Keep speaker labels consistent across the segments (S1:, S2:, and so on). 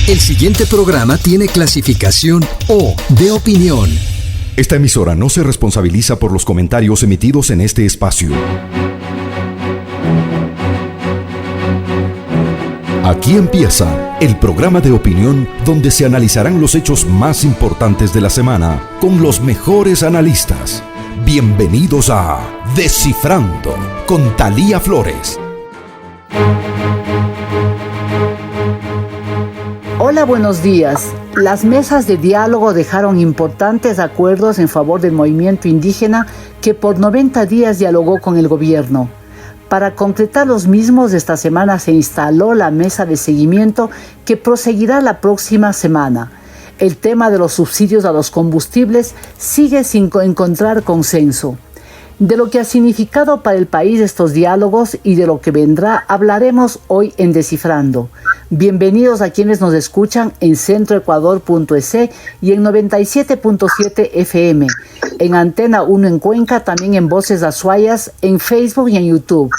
S1: El siguiente programa tiene clasificación O de opinión.
S2: Esta emisora no se responsabiliza por los comentarios emitidos en este espacio. Aquí empieza el programa de opinión donde se analizarán los hechos más importantes de la semana con los mejores analistas. Bienvenidos a Descifrando con Thalía Flores.
S3: Hola, buenos días. Las mesas de diálogo dejaron importantes acuerdos en favor del movimiento indígena que por 90 días dialogó con el gobierno. Para concretar los mismos, esta semana se instaló la mesa de seguimiento que proseguirá la próxima semana. El tema de los subsidios a los combustibles sigue sin encontrar consenso. De lo que ha significado para el país estos diálogos y de lo que vendrá hablaremos hoy en Descifrando. Bienvenidos a quienes nos escuchan en centroecuador.es y en 97.7 FM, en Antena 1 en Cuenca, también en Voces Azuayas, en Facebook y en YouTube.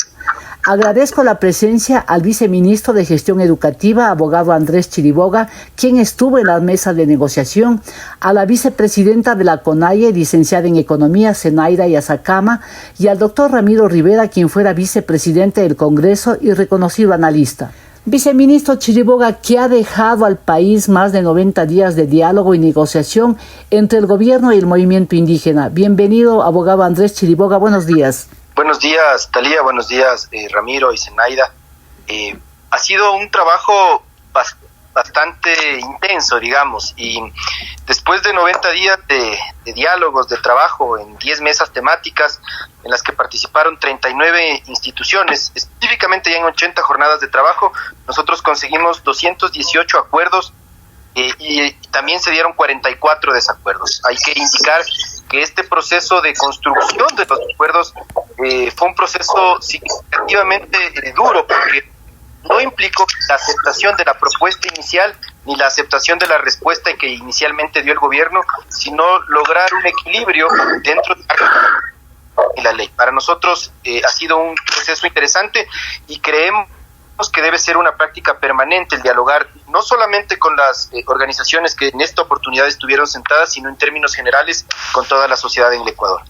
S3: Agradezco la presencia al viceministro de Gestión Educativa, abogado Andrés Chiriboga, quien estuvo en la mesa de negociación, a la vicepresidenta de la CONAIE, licenciada en Economía, Zenaida Yazacama, y al doctor Ramiro Rivera, quien fuera vicepresidente del Congreso y reconocido analista. Viceministro Chiriboga, ¿qué ha dejado al país más de 90 días de diálogo y negociación entre el gobierno y el movimiento indígena? Bienvenido, abogado Andrés Chiriboga, buenos días.
S4: Buenos días, Thalía, buenos días, Ramiro y Zenaida. Ha sido un trabajo bastante intenso, digamos, y después de 90 días de diálogos, de trabajo en 10 mesas temáticas en las que participaron 39 instituciones, específicamente ya en 80 jornadas de trabajo, nosotros conseguimos 218 acuerdos y también se dieron 44 desacuerdos. Hay que indicar que este proceso de construcción de los acuerdos fue un proceso significativamente duro, porque no implicó la aceptación de la propuesta inicial ni la aceptación de la respuesta que inicialmente dio el gobierno, sino lograr un equilibrio dentro de la ley. Para nosotros ha sido un proceso interesante y creemos que debe ser una práctica permanente el dialogar no solamente con las organizaciones que en esta oportunidad estuvieron sentadas, sino en términos generales con toda la sociedad en el Ecuador.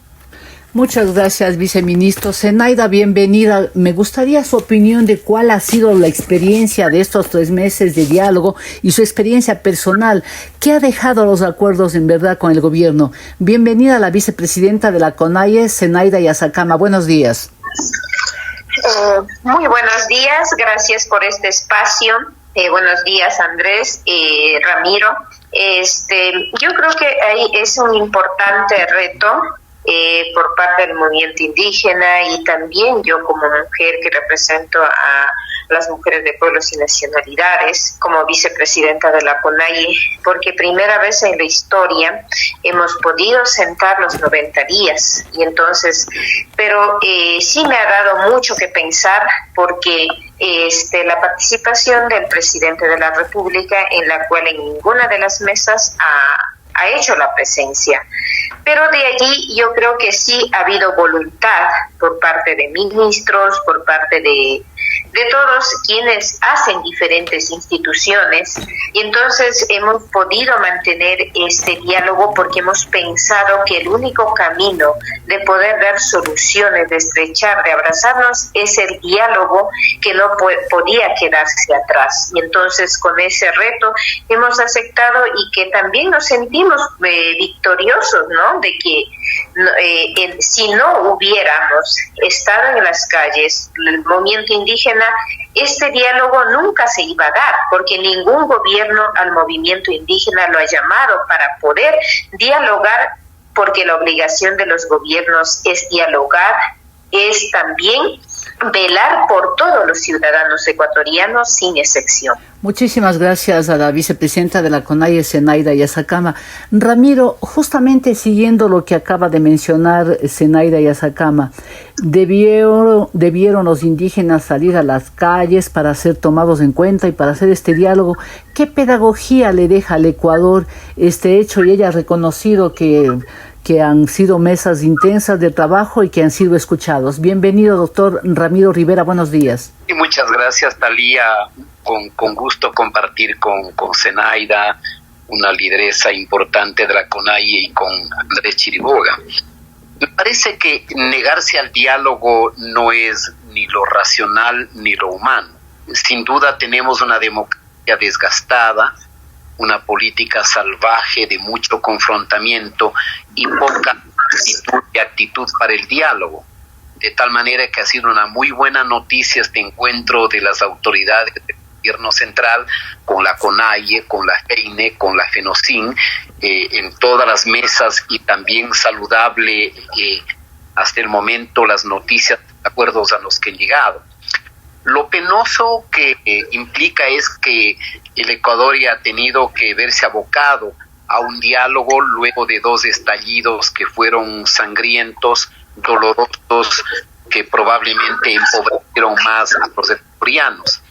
S3: Muchas gracias, viceministro. Zenaida, bienvenida. Me gustaría su opinión de cuál ha sido la experiencia de estos 3 meses de diálogo y su experiencia personal. ¿Qué ha dejado los acuerdos en verdad con el gobierno? Bienvenida a la vicepresidenta de la CONAIE, Zenaida Yazacama. Buenos días.
S5: Muy buenos días, gracias por este espacio. Buenos días, Andrés, Ramiro. Yo creo que ahí es un importante reto por parte del movimiento indígena y también yo como mujer que represento a las mujeres de pueblos y nacionalidades como vicepresidenta de la CONAIE, porque primera vez en la historia hemos podido sentar los 90 días y entonces, pero sí me ha dado mucho que pensar porque la participación del presidente de la República, en la cual en ninguna de las mesas ha hecho la presencia. Pero de allí yo creo que sí ha habido voluntad por parte de ministros, por parte de todos quienes hacen diferentes instituciones, y entonces hemos podido mantener este diálogo porque hemos pensado que el único camino de poder dar soluciones, de estrechar, de abrazarnos, es el diálogo que no podía quedarse atrás. Y entonces con ese reto hemos aceptado y que también nos sentimos victoriosos, ¿no? De que si no hubiéramos estado en las calles, el movimiento indígena, este diálogo nunca se iba a dar, porque ningún gobierno al movimiento indígena lo ha llamado para poder dialogar, porque la obligación de los gobiernos es dialogar, es también velar por todos los ciudadanos ecuatorianos sin excepción.
S3: Muchísimas gracias a la vicepresidenta de la CONAIE, Zenaida Yazacama. Ramiro, justamente siguiendo lo que acaba de mencionar Zenaida Yazacama, debieron los indígenas salir a las calles para ser tomados en cuenta y para hacer este diálogo. ¿Qué pedagogía le deja al Ecuador este hecho? Y ella ha reconocido que que han sido mesas intensas de trabajo y que han sido escuchados. Bienvenido, doctor Ramiro Rivera, buenos días.
S6: Y muchas gracias, Talía. Con gusto compartir con Zenaida, una lideresa importante de la CONAIE, y con Andrés Chiriboga. Me parece que negarse al diálogo no es ni lo racional ni lo humano. Sin duda tenemos una democracia desgastada, una política salvaje de mucho confrontamiento y poca actitud para el diálogo. De tal manera que ha sido una muy buena noticia este encuentro de las autoridades del gobierno central con la CONAIE, con la FEINE, con la FENOCIN, en todas las mesas, y también saludable hasta el momento las noticias, acuerdos a los que han llegado. Lo penoso que implica es que el Ecuador ya ha tenido que verse abocado a un diálogo luego de 2 estallidos que fueron sangrientos, dolorosos, que probablemente empobrecieron más a los ecuatorianos.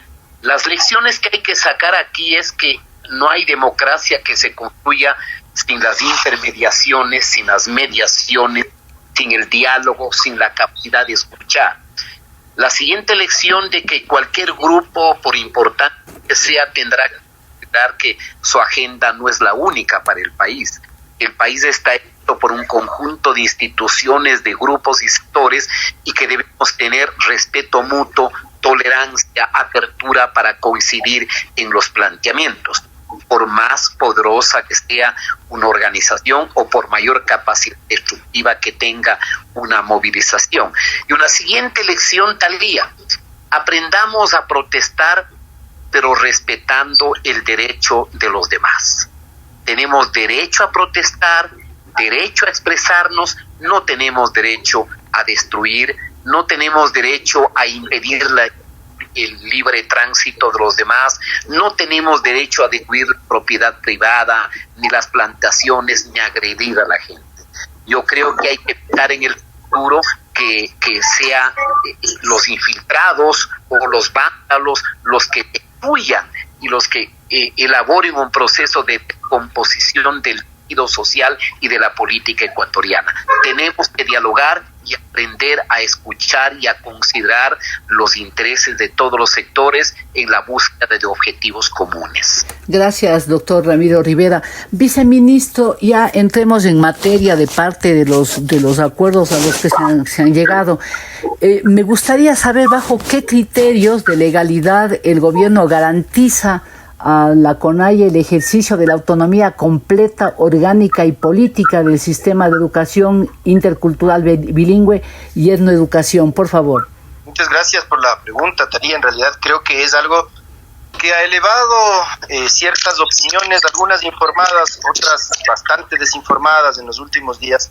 S6: Las lecciones que hay que sacar aquí es que no hay democracia que se construya sin las intermediaciones, sin las mediaciones, sin el diálogo, sin la capacidad de escuchar. La siguiente lección de que cualquier grupo, por importante que sea, tendrá que considerar que su agenda no es la única para el país. El país está hecho por un conjunto de instituciones, de grupos y sectores, y que debemos tener respeto mutuo, tolerancia, apertura para coincidir en los planteamientos, por más poderosa que sea una organización o por mayor capacidad destructiva que tenga una movilización. Y una siguiente lección, Talía: aprendamos a protestar, pero respetando el derecho de los demás. Tenemos derecho a protestar, derecho a expresarnos, no tenemos derecho a destruir, no tenemos derecho a impedir el libre tránsito de los demás, no tenemos derecho a destruir propiedad privada, ni las plantaciones, ni agredir a la gente. Yo creo que hay que evitar en el futuro que sean los infiltrados o los vándalos los que destruyan y los que elaboren un proceso de composición del tejido social y de la política ecuatoriana. Tenemos que dialogar y aprender a escuchar y a considerar los intereses de todos los sectores en la búsqueda de objetivos comunes.
S3: Gracias, doctor Ramiro Rivera. Viceministro, ya entremos en materia de parte de los acuerdos a los que se han llegado. Me gustaría saber bajo qué criterios de legalidad el gobierno garantiza a la CONAIE el ejercicio de la autonomía completa, orgánica y política del sistema de educación intercultural bilingüe y etnoeducación, por favor.
S4: Muchas gracias por la pregunta, Talía. En realidad creo que es algo que ha elevado ciertas opiniones, algunas informadas, otras bastante desinformadas en los últimos días.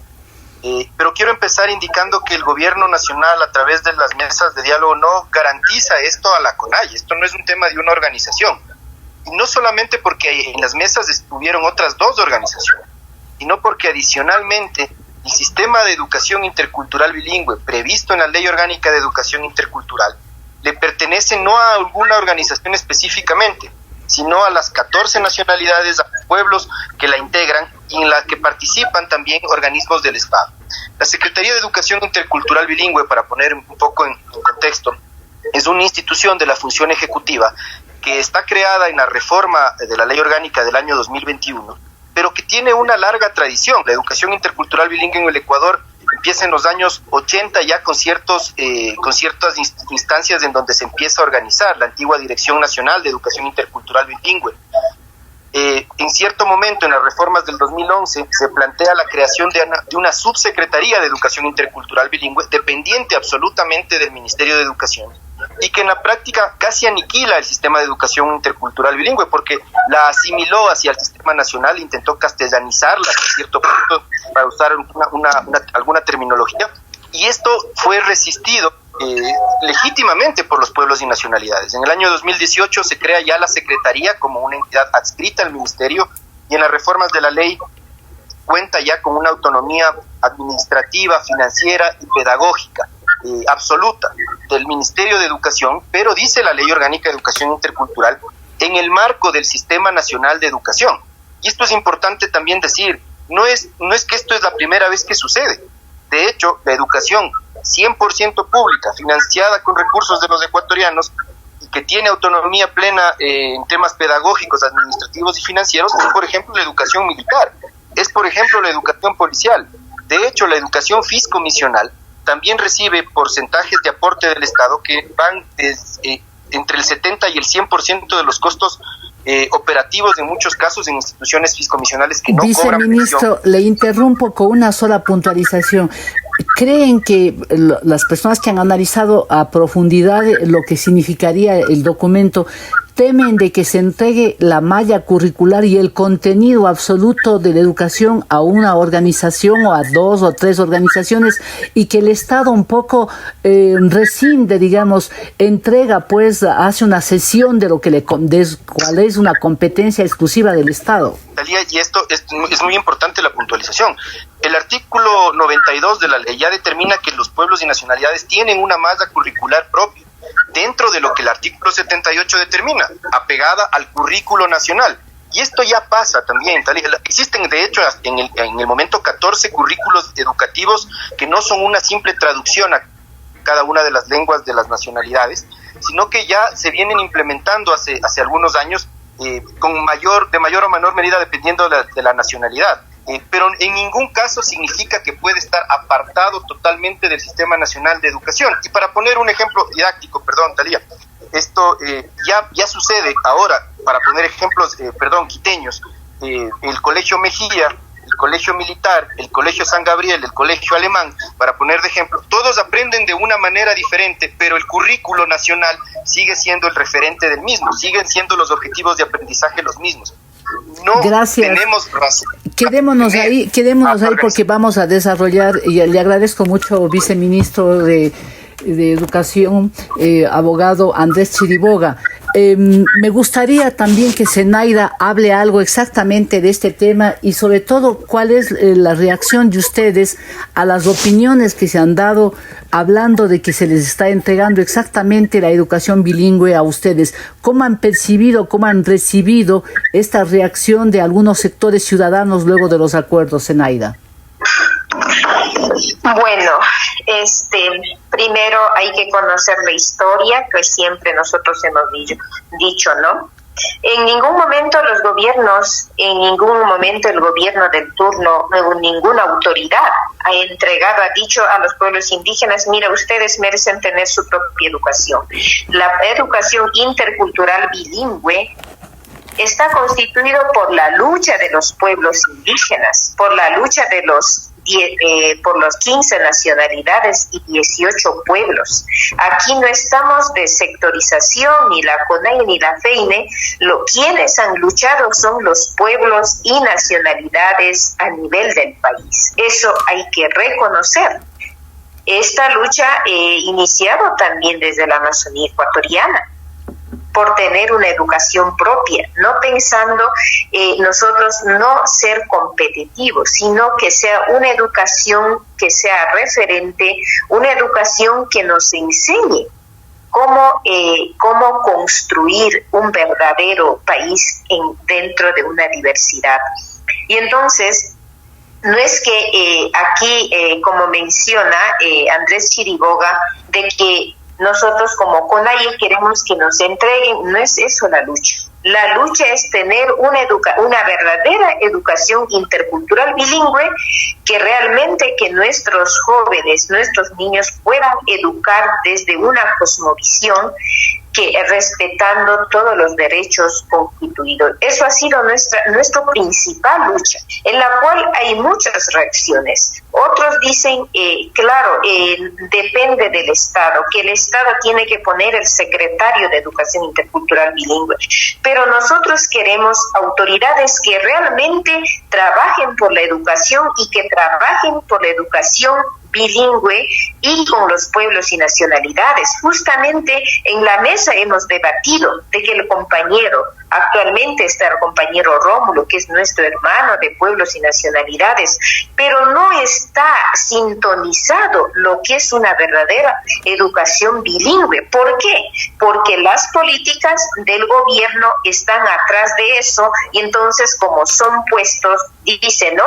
S4: Pero quiero empezar indicando que el gobierno nacional, a través de las mesas de diálogo, no garantiza esto a la CONAIE. Esto no es un tema de una organización. Y no solamente porque en las mesas estuvieron otras 2 organizaciones, sino porque adicionalmente el sistema de educación intercultural bilingüe previsto en la Ley Orgánica de Educación Intercultural le pertenece no a alguna organización específicamente, sino a las 14 nacionalidades, a los pueblos que la integran y en la que participan también organismos del Estado. La Secretaría de Educación Intercultural Bilingüe, para poner un poco en contexto, es una institución de la función ejecutiva que está creada en la reforma de la Ley Orgánica del año 2021, pero que tiene una larga tradición. La educación intercultural bilingüe en el Ecuador empieza en los años 80 ya con ciertas instancias en donde se empieza a organizar la antigua Dirección Nacional de Educación Intercultural Bilingüe. En cierto momento, en las reformas del 2011, se plantea la creación de una subsecretaría de Educación Intercultural Bilingüe dependiente absolutamente del Ministerio de Educación, y que en la práctica casi aniquila el sistema de educación intercultural bilingüe porque la asimiló hacia el sistema nacional, intentó castellanizarla a cierto punto para usar alguna terminología, y esto fue resistido legítimamente por los pueblos y nacionalidades. En el año 2018 se crea ya la Secretaría como una entidad adscrita al Ministerio, y en las reformas de la ley cuenta ya con una autonomía administrativa, financiera y pedagógica absoluta del Ministerio de Educación, pero dice la Ley Orgánica de Educación Intercultural en el marco del Sistema Nacional de Educación. Y esto es importante también decir, no es que esto es la primera vez que sucede. De hecho, la educación 100% pública, financiada con recursos de los ecuatorianos, y que tiene autonomía plena en temas pedagógicos, administrativos y financieros, es, por ejemplo, la educación militar, es, por ejemplo, la educación policial. De hecho, la educación fiscomisional también recibe porcentajes de aporte del Estado que van entre el 70 y el 100% de los costos operativos, en muchos casos, en instituciones fiscomisionales que no cobran pensión.
S3: Viceministro, le interrumpo con una sola puntualización. ¿Creen que las personas que han analizado a profundidad lo que significaría el documento temen de que se entregue la malla curricular y el contenido absoluto de la educación a una organización o a 2 o 3 organizaciones y que el Estado un poco rescinde, digamos, entrega, pues hace una cesión de lo que cuál es una competencia exclusiva del Estado?
S4: Y esto es muy importante la puntualización. El artículo 92 de la ley ya determina que los pueblos y nacionalidades tienen una malla curricular propia, dentro de lo que el artículo 78 determina, apegada al currículo nacional. Y esto ya pasa también. Existen, de hecho, en el momento 14 currículos educativos que no son una simple traducción a cada una de las lenguas de las nacionalidades, sino que ya se vienen implementando hace algunos años de mayor o menor medida dependiendo de la nacionalidad. Pero en ningún caso significa que puede estar apartado totalmente del Sistema Nacional de Educación. Y para poner un ejemplo didáctico, Talía, esto ya sucede ahora, para poner ejemplos, quiteños, el Colegio Mejía, el Colegio Militar, el Colegio San Gabriel, el Colegio Alemán, para poner de ejemplo, todos aprenden de una manera diferente, pero el currículo nacional sigue siendo el referente del mismo, siguen siendo los objetivos de aprendizaje los mismos. No tenemos razón.
S3: Quedémonos ahí porque vamos a desarrollar, y le agradezco mucho, viceministro de Educación, abogado Andrés Chiriboga. Me gustaría también que Zenaida hable algo exactamente de este tema y sobre todo cuál es la reacción de ustedes a las opiniones que se han dado hablando de que se les está entregando exactamente la educación bilingüe a ustedes. ¿Cómo han percibido, cómo han recibido esta reacción de algunos sectores ciudadanos luego de los acuerdos, Zenaida?
S5: Bueno, primero hay que conocer la historia, que siempre nosotros hemos dicho, ¿no? En ningún momento el gobierno del turno, ninguna autoridad ha dicho a los pueblos indígenas, mira, ustedes merecen tener su propia educación. La educación intercultural bilingüe está constituido por la lucha de los pueblos indígenas, por la lucha de por los 15 nacionalidades y 18 pueblos. Aquí no estamos de sectorización, ni la CONAIE ni la FEINE. Quienes han luchado son los pueblos y nacionalidades a nivel del país. Eso hay que reconocer. Esta lucha iniciado también desde la Amazonía ecuatoriana, por tener una educación propia, no pensando nosotros no ser competitivos, sino que sea una educación que sea referente, una educación que nos enseñe cómo construir un verdadero país dentro de una diversidad. Y entonces, no es que aquí, como menciona Andrés Chiriboga, de que nosotros como CONAIE queremos que nos entreguen, no es eso la lucha. La lucha es tener una verdadera educación intercultural bilingüe, que realmente que nuestros jóvenes, nuestros niños puedan educar desde una cosmovisión que respetando todos los derechos constituidos. Eso ha sido nuestra principal lucha, en la cual hay muchas reacciones. Otros dicen, depende del Estado, que el Estado tiene que poner el secretario de Educación Intercultural Bilingüe, pero nosotros queremos autoridades que realmente trabajen por la educación y que trabajen por la educación bilingüe y con los pueblos y nacionalidades. Justamente en la mesa hemos debatido de que actualmente está el compañero Rómulo, que es nuestro hermano de pueblos y nacionalidades, pero no está sintonizado lo que es una verdadera educación bilingüe. ¿Por qué? Porque las políticas del gobierno están atrás de eso, y entonces como son puestos, dice, ¿no?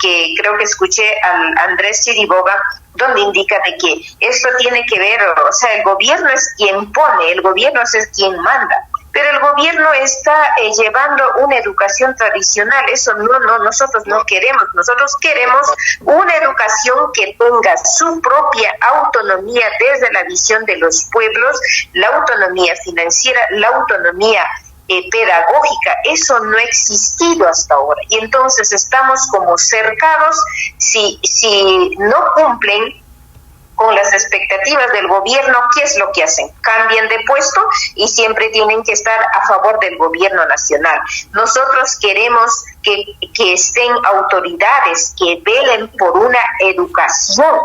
S5: que creo que escuché al Andrés Chiriboga, donde indica de que esto tiene que ver, o sea, el gobierno es quien pone, el gobierno es quien manda. Pero el gobierno está llevando una educación tradicional, eso nosotros no queremos, nosotros queremos una educación que tenga su propia autonomía desde la visión de los pueblos, la autonomía financiera, la autonomía pedagógica. Eso no ha existido hasta ahora, y entonces estamos como cercados. Si no cumplen con las expectativas del gobierno, ¿qué es lo que hacen? Cambian de puesto y siempre tienen que estar a favor del gobierno nacional. Nosotros queremos que estén autoridades que velen por una educación,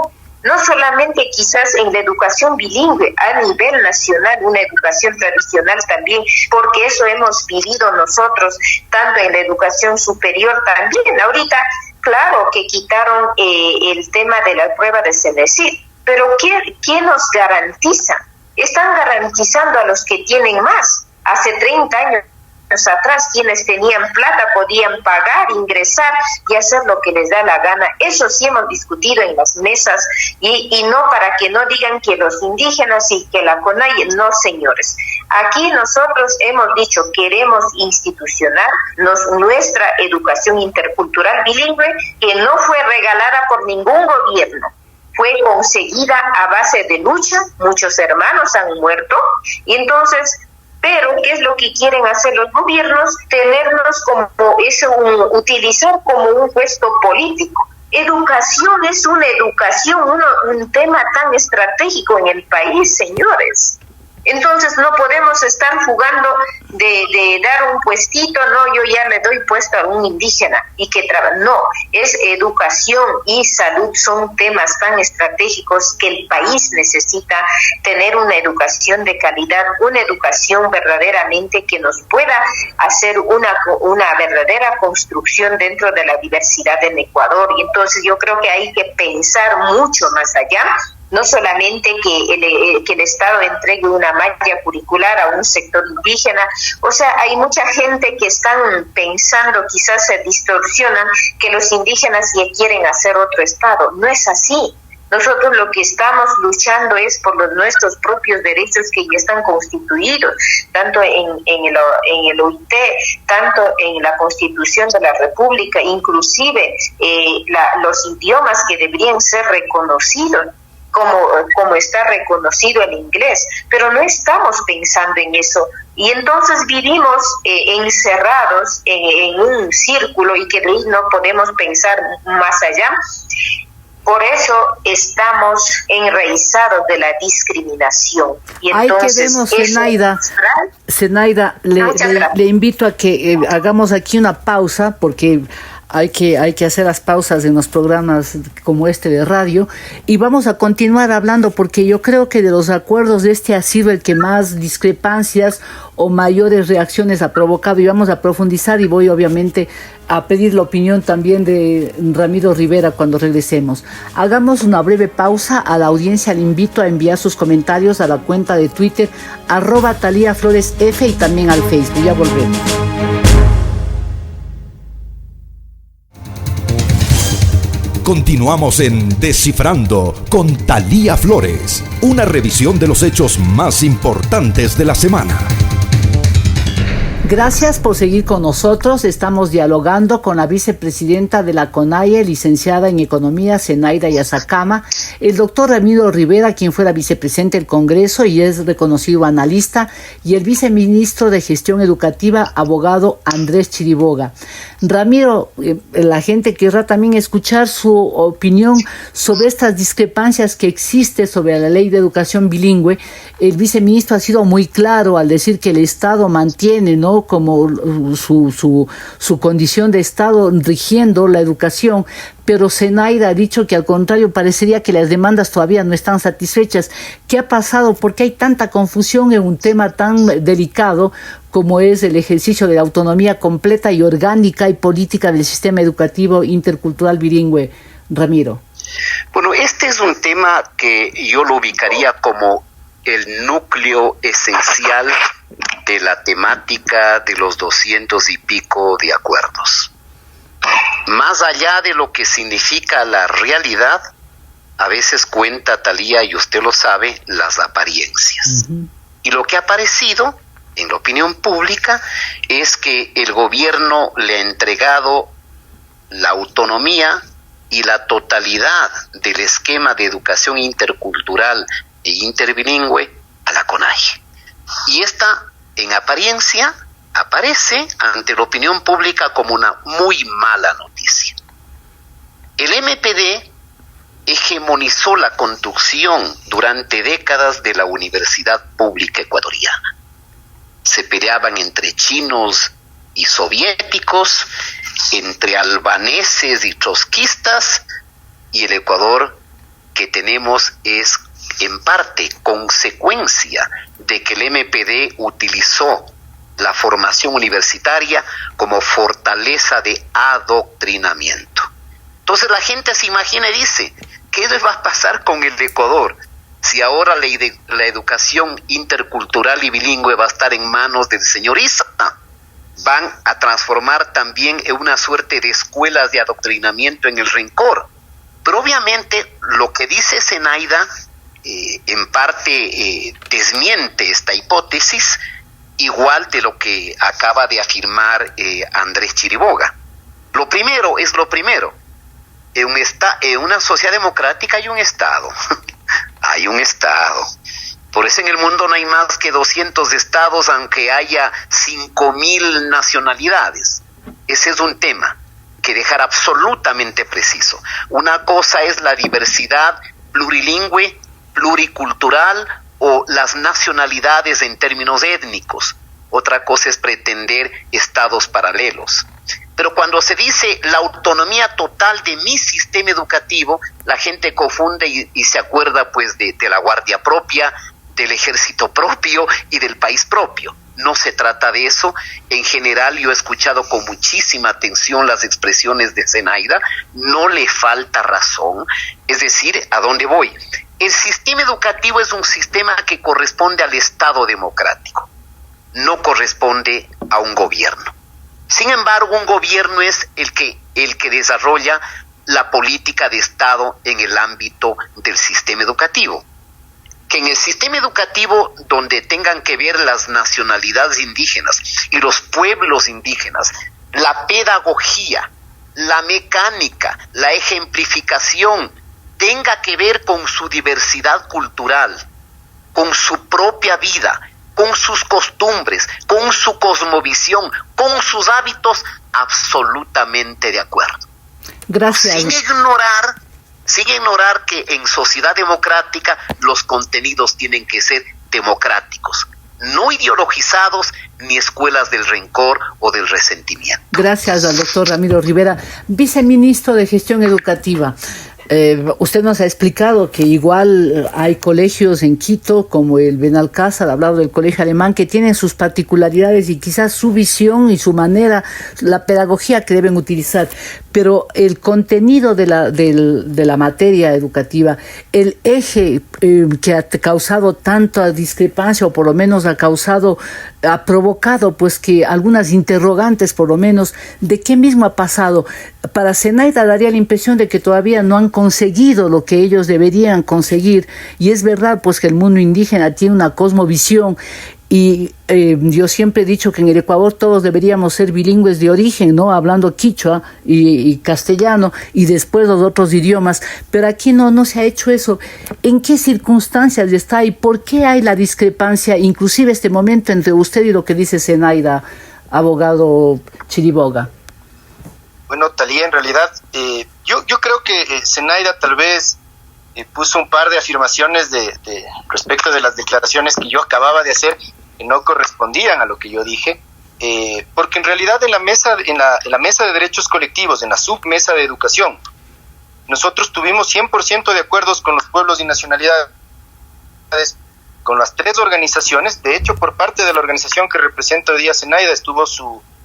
S5: no solamente quizás en la educación bilingüe, a nivel nacional, una educación tradicional también, porque eso hemos vivido nosotros, tanto en la educación superior también. Ahorita, claro que quitaron el tema de la prueba de CENESID, pero ¿quién nos garantiza? Están garantizando a los que tienen más. Hace 30 años atrás, quienes tenían plata podían pagar, ingresar y hacer lo que les da la gana. Eso sí hemos discutido en las mesas, y no para que no digan que los indígenas y que la CONAIE, no, señores. Aquí nosotros hemos dicho, queremos institucional nuestra educación intercultural bilingüe, que no fue regalada por ningún gobierno. Fue conseguida a base de lucha, muchos hermanos han muerto, y entonces, pero ¿qué es lo que quieren hacer los gobiernos? Tenernos como eso, utilizar como un puesto político. Educación es una educación, un tema tan estratégico en el país, señores. Entonces no podemos estar jugando de dar un puestito, no, yo ya le doy puesto a un indígena y que trabaja. No, es educación y salud, son temas tan estratégicos que el país necesita tener una educación de calidad, una educación verdaderamente que nos pueda hacer una verdadera construcción dentro de la diversidad en Ecuador. Y entonces yo creo que hay que pensar mucho más allá. No solamente que el Estado entregue una malla curricular a un sector indígena, o sea, hay mucha gente que están pensando, quizás se distorsionan, que los indígenas ya quieren hacer otro Estado. No es así. Nosotros lo que estamos luchando es por nuestros propios derechos que ya están constituidos, tanto en el OIT, tanto en la Constitución de la República, inclusive los idiomas que deberían ser reconocidos, como está reconocido el inglés, pero no estamos pensando en eso, y entonces vivimos encerrados en un círculo y que de ahí no podemos pensar más allá. Por eso estamos enraizados de la discriminación. Y entonces,
S3: ahí quedemos, Zenaida, le invito a que hagamos aquí una pausa, porque hay que hacer las pausas en los programas como este de radio, y vamos a continuar hablando, porque yo creo que de los acuerdos de este ha sido el que más discrepancias o mayores reacciones ha provocado, y vamos a profundizar, y voy obviamente a pedir la opinión también de Ramiro Rivera cuando regresemos. Hagamos una breve pausa. A la audiencia le invito a enviar sus comentarios a la cuenta de Twitter @TaliaFloresF y también al Facebook. Ya volvemos.
S2: Continuamos en Descifrando con Talía Flores, una revisión de los hechos más importantes de la semana.
S3: Gracias por seguir con nosotros. Estamos dialogando con la vicepresidenta de la CONAIE, licenciada en Economía, Zenaida Yazacama, el doctor Ramiro Rivera, quien fue la vicepresidenta del Congreso y es reconocido analista, y el viceministro de Gestión Educativa, abogado Andrés Chiriboga. Ramiro, la gente querrá también escuchar su opinión sobre estas discrepancias que existen sobre la ley de educación bilingüe. El viceministro ha sido muy claro al decir que el Estado mantiene, ¿no?, como su condición de Estado rigiendo la educación, pero Zenaida ha dicho que al contrario, parecería que las demandas todavía no están satisfechas. ¿Qué ha pasado? ¿Por qué hay tanta confusión en un tema tan delicado como es el ejercicio de la autonomía completa y orgánica y política del sistema educativo intercultural bilingüe, Ramiro?
S6: Bueno, este es un tema que yo lo ubicaría como el núcleo esencial de la temática de los 200 y pico de acuerdos. más allá de lo que significa la realidad, a veces cuenta Thalía, y usted lo sabe, las apariencias. Y lo que ha aparecido en la opinión pública es que el gobierno le ha entregado la autonomía y la totalidad del esquema de educación intercultural e interbilingüe a la CONAIE. Y esta, en apariencia, aparece ante la opinión pública como una muy mala noticia. El MPD hegemonizó la construcción durante décadas de la universidad pública ecuatoriana. Se peleaban entre chinos y soviéticos, entre albaneses y trotskistas, y el Ecuador que tenemos es en parte consecuencia de que el MPD utilizó la formación universitaria como fortaleza de adoctrinamiento. Entonces la gente se imagina y dice, ¿qué va a pasar con el Ecuador si ahora la educación intercultural y bilingüe va a estar en manos del señor Issa? Van a transformar también en una suerte de escuelas de adoctrinamiento en el rencor. Pero obviamente lo que dice Zenaida en parte desmiente esta hipótesis, igual de lo que acaba de afirmar Andrés Chiriboga. Lo primero es lo primero. En una sociedad democrática hay un Estado. Hay un Estado. Por eso en el mundo no hay más que 200 estados, aunque haya 5.000 nacionalidades. Ese es un tema que dejar absolutamente preciso. Una cosa es la diversidad plurilingüe, pluricultural o las nacionalidades en términos étnicos. Otra cosa es pretender estados paralelos. Pero cuando se dice la autonomía total de mi sistema educativo, la gente confunde y se acuerda pues de la guardia propia, del ejército propio y del país propio. No se trata de eso. En general yo he escuchado con muchísima atención las expresiones de Zenaida, no le falta razón. Es decir, ¿a dónde voy? El sistema educativo es un sistema que corresponde al Estado democrático, no corresponde a un gobierno. Sin embargo, un gobierno es el que desarrolla la política de Estado en el ámbito del sistema educativo. Que en el sistema educativo donde tengan que ver las nacionalidades indígenas y los pueblos indígenas, la pedagogía, la mecánica, la ejemplificación, tenga que ver con su diversidad cultural, con su propia vida, con sus costumbres, con su cosmovisión, con sus hábitos, absolutamente de acuerdo.
S3: Gracias.
S6: Sin ignorar que en sociedad democrática los contenidos tienen que ser democráticos, no ideologizados ni escuelas del rencor o del resentimiento.
S3: Gracias al doctor Ramiro Rivera, viceministro de Gestión Educativa. Usted nos ha explicado que igual hay colegios en Quito, como el Benalcázar, ha hablado del colegio alemán, que tienen sus particularidades y quizás su visión y su manera, la pedagogía que deben utilizar. Pero el contenido de la materia educativa, el eje que ha causado tanta discrepancia, o por lo menos ha provocado pues que algunas interrogantes, por lo menos, de qué mismo ha pasado. Para Zenaida daría la impresión de que todavía no han conseguido lo que ellos deberían conseguir, y es verdad pues que el mundo indígena tiene una cosmovisión. Y yo siempre he dicho que en el Ecuador todos deberíamos ser bilingües de origen, ¿no? Hablando quichua y castellano y después los otros idiomas, pero aquí no se ha hecho eso. ¿En qué circunstancias está y por qué hay la discrepancia, inclusive este momento, entre usted y lo que dice Zenaida, abogado Chiriboga?
S4: Bueno, Thalía, en realidad yo creo que Zenaida tal vez puso un par de afirmaciones respecto de las declaraciones que yo acababa de hacer, que no correspondían a lo que yo dije, porque en realidad en la mesa de derechos colectivos, en la submesa de educación, nosotros tuvimos 100% de acuerdos con los pueblos y nacionalidades, con las tres organizaciones. De hecho, por parte de la organización que representa hoy día Zenaida estuvo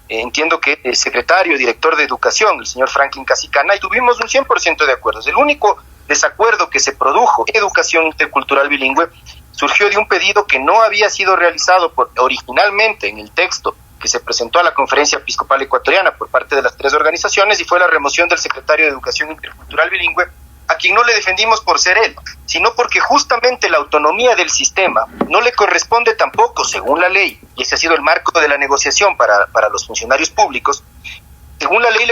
S4: entiendo que el secretario, director de educación, el señor Franklin Casicana, y tuvimos un 100% de acuerdos. El único desacuerdo que se produjo en educación intercultural bilingüe surgió de un pedido que no había sido realizado originalmente en el texto que se presentó a la Conferencia Episcopal Ecuatoriana por parte de las 3 organizaciones, y fue la remoción del secretario de Educación Intercultural Bilingüe, a quien no le defendimos por ser él, sino porque justamente la autonomía del sistema no le corresponde tampoco, según la ley, y ese ha sido el marco de la negociación para los funcionarios públicos. Según la ley,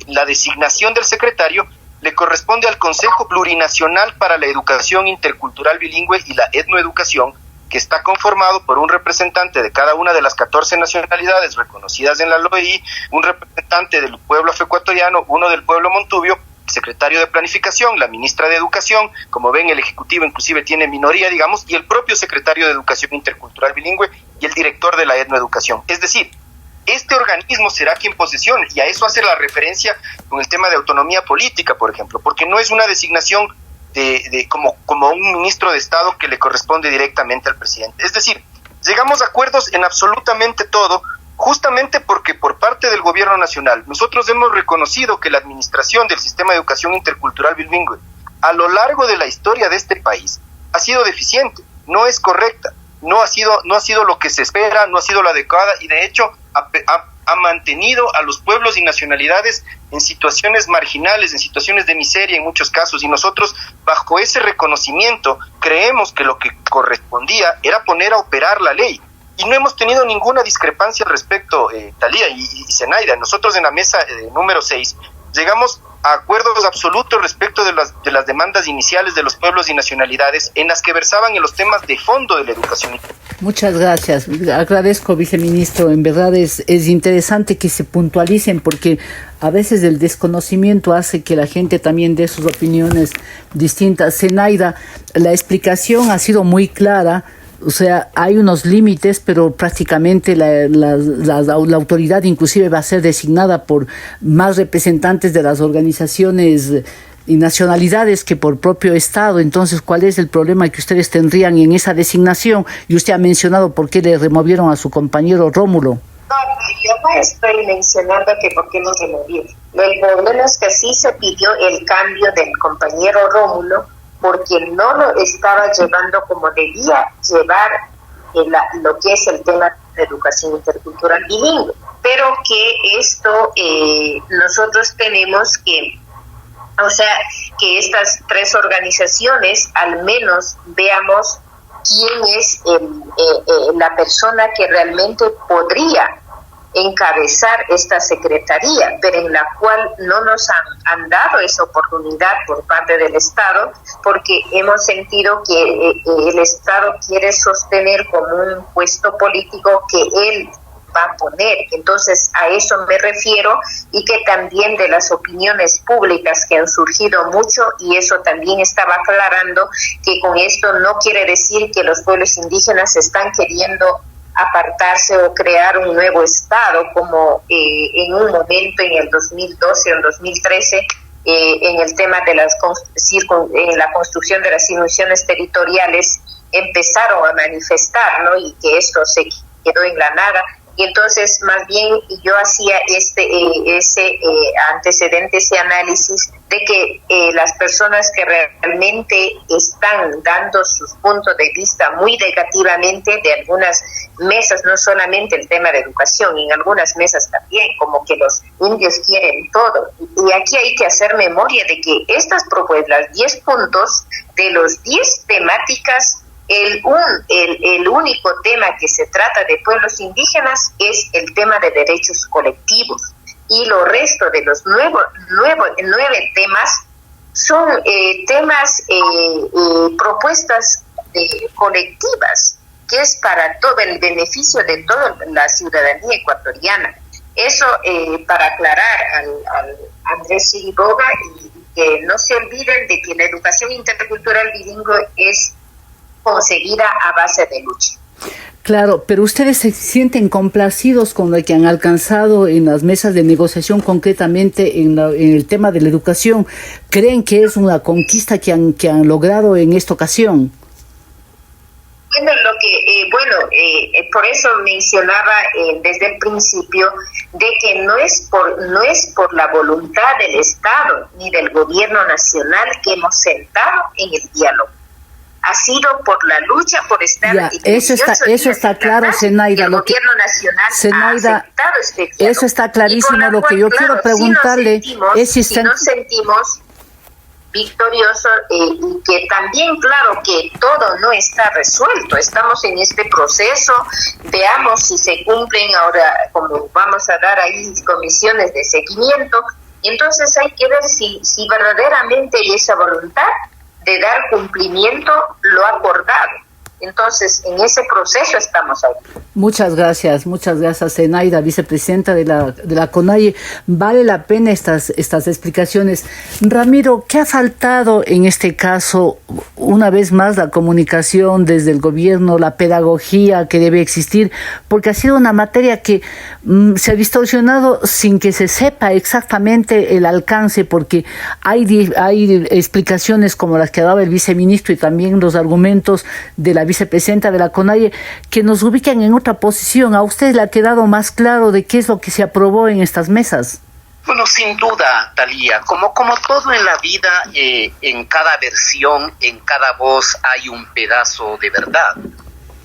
S4: la designación del secretario le corresponde al Consejo Plurinacional para la Educación Intercultural Bilingüe y la Etnoeducación, que está conformado por un representante de cada una de las 14 nacionalidades reconocidas en la LOI, un representante del pueblo afroecuatoriano, uno del pueblo montubio, el secretario de Planificación, la ministra de Educación, como ven el Ejecutivo inclusive tiene minoría, digamos, y el propio secretario de Educación Intercultural Bilingüe y el director de la Etnoeducación. Es decir, este organismo será quien posesione, y a eso hace la referencia con el tema de autonomía política, por ejemplo, porque no es una designación como un ministro de Estado que le corresponde directamente al presidente. Es decir, llegamos a acuerdos en absolutamente todo, justamente porque por parte del gobierno nacional nosotros hemos reconocido que la administración del sistema de educación intercultural bilingüe a lo largo de la historia de este país ha sido deficiente, no es correcta, no ha sido lo que se espera, no ha sido la adecuada, y de hecho ha mantenido a los pueblos y nacionalidades en situaciones marginales, en situaciones de miseria en muchos casos, y nosotros bajo ese reconocimiento creemos que lo que correspondía era poner a operar la ley, y no hemos tenido ninguna discrepancia al respecto, Thalía y Zenaida. Nosotros en la mesa número 6 llegamos a acuerdos absolutos respecto de las demandas iniciales de los pueblos y nacionalidades, en las que versaban en los temas de fondo de la educación.
S3: Muchas gracias. Agradezco, viceministro. En verdad es interesante que se puntualicen, porque a veces el desconocimiento hace que la gente también dé sus opiniones distintas. Zenaida, la explicación ha sido muy clara. O sea, hay unos límites, pero prácticamente la autoridad inclusive va a ser designada por más representantes de las organizaciones y nacionalidades que por propio Estado. Entonces, ¿cuál es el problema que ustedes tendrían en esa designación? Y usted ha mencionado por qué le removieron a su compañero Rómulo.
S5: No, yo no estoy mencionando que por qué nos removieron. El problema es que sí se pidió el cambio del compañero Rómulo, porque no lo estaba llevando como debía llevar lo que es el tema de educación intercultural bilingüe. Pero que esto nosotros tenemos que, o sea, que estas 3 organizaciones al menos veamos quién es la persona que realmente podría encabezar esta secretaría, pero en la cual no nos han dado esa oportunidad por parte del Estado, porque hemos sentido que el Estado quiere sostener como un puesto político que él va a poner. Entonces a eso me refiero, y que también de las opiniones públicas que han surgido mucho, y eso también estaba aclarando que con esto no quiere decir que los pueblos indígenas están queriendo apartarse o crear un nuevo Estado, como en un momento en el 2012 o en 2013, en el tema de en la construcción de las instituciones territoriales, empezaron a manifestar, ¿no? Y que esto se quedó en la nada. Y entonces, más bien, yo hacía ese antecedente, ese análisis de que las personas que realmente están dando sus puntos de vista muy negativamente de algunas mesas, no solamente el tema de educación, en algunas mesas también, como que los indios quieren todo. Y aquí hay que hacer memoria de que estas propuestas, 10 puntos de los 10 temáticas, el único tema que se trata de pueblos indígenas es el tema de derechos colectivos, y lo resto de los 9 temas son temas, propuestas colectivas, que es para todo el beneficio de toda la ciudadanía ecuatoriana. Eso para aclarar al Andrés Chiriboga, y que no se olviden de que la educación intercultural bilingüe es conseguida a base de lucha.
S3: Claro, pero ustedes se sienten complacidos con lo que han alcanzado en las mesas de negociación, concretamente en el tema de la educación. ¿Creen que es una conquista que han logrado en esta ocasión?
S5: Bueno, por eso mencionaba desde el principio de que no es por la voluntad del Estado ni del gobierno nacional que hemos sentado en el diálogo. ha sido por la lucha por estar.
S3: Ya, eso está claro, Zenaida.
S5: El gobierno nacional
S3: Zenaida,
S5: ha aceptado este diálogo.
S3: eso está clarísimo. Lo que yo quiero preguntarle es
S5: si nos sentimos victoriosos, y que también, claro, que todo no está resuelto. Estamos en este proceso, veamos si se cumplen ahora, como vamos a dar ahí comisiones de seguimiento. Entonces hay que ver si verdaderamente hay esa voluntad de dar cumplimiento lo acordado. Entonces, en ese proceso estamos ahí.
S3: Muchas gracias, Zenaida, vicepresidenta de la CONAIE. Vale la pena estas explicaciones. Ramiro, ¿qué ha faltado en este caso? Una vez más, la comunicación desde el gobierno, la pedagogía que debe existir, porque ha sido una materia que se ha distorsionado sin que se sepa exactamente el alcance, porque hay explicaciones como las que daba el viceministro y también los argumentos de la vicepresidenta de la CONAIE que nos ubican en otra posición. ¿A usted le ha quedado más claro de qué es lo que se aprobó en estas mesas?
S6: Bueno, sin duda, Thalía, como todo en la vida, en cada versión, en cada voz hay un pedazo de verdad.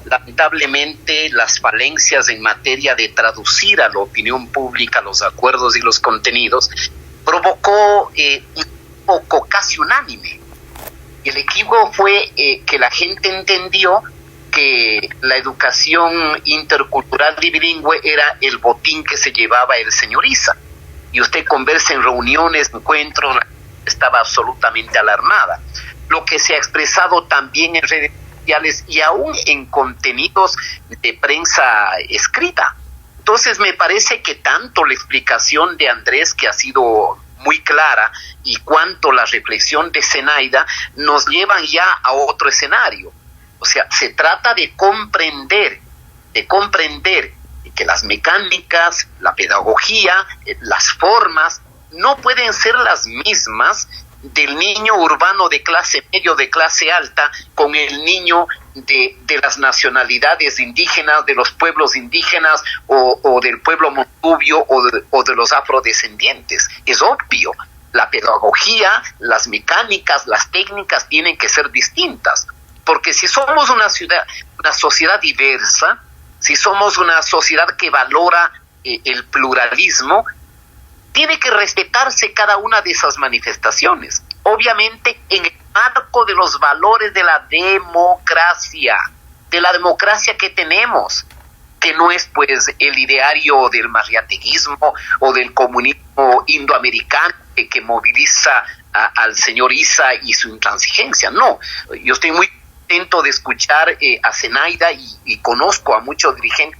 S6: Lamentablemente, las falencias en materia de traducir a la opinión pública los acuerdos y los contenidos provocó un poco casi unánime. El equívoco fue que la gente entendió que la educación intercultural y bilingüe era el botín que se llevaba el señor Issa. Y usted conversa en reuniones, encuentros, estaba absolutamente alarmada. Lo que se ha expresado también en redes sociales y aún en contenidos de prensa escrita. Entonces me parece que tanto la explicación de Andrés, que ha sido muy clara, y cuanto la reflexión de Zenaida nos llevan ya a otro escenario. O sea, se trata de comprender que las mecánicas, la pedagogía, las formas no pueden ser las mismas del niño urbano de clase medio, de clase alta, con el niño de las nacionalidades indígenas, de los pueblos indígenas o del pueblo montubio o de los afrodescendientes. Es obvio, la pedagogía, las mecánicas, las técnicas tienen que ser distintas, porque si somos una sociedad diversa, si somos una sociedad que valora el pluralismo, tiene que respetarse cada una de esas manifestaciones, obviamente en el marco de los valores de la democracia que tenemos, que no es pues el ideario del mariateguismo o del comunismo indoamericano que moviliza al señor Issa y su intransigencia. No, yo estoy muy contento de escuchar a Zenaida y conozco a muchos dirigentes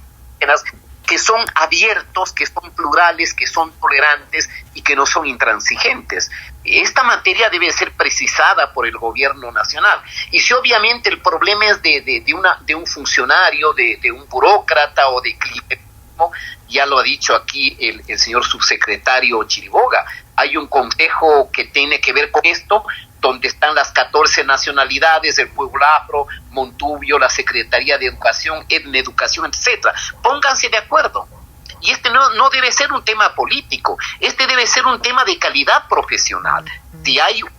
S6: que son abiertos, que son plurales, que son tolerantes y que no son intransigentes. Esta materia debe ser precisada por el gobierno nacional. Y si obviamente el problema es de un funcionario, de un burócrata o de clientelismo, ya lo ha dicho aquí el señor subsecretario Chiriboga, hay un consejo que tiene que ver con esto, donde están las 14 nacionalidades, el pueblo afro, Montubio, la Secretaría de Educación, Educación, etcétera. Pónganse de acuerdo. Y este no debe ser un tema político, este debe ser un tema de calidad profesional. Si hay un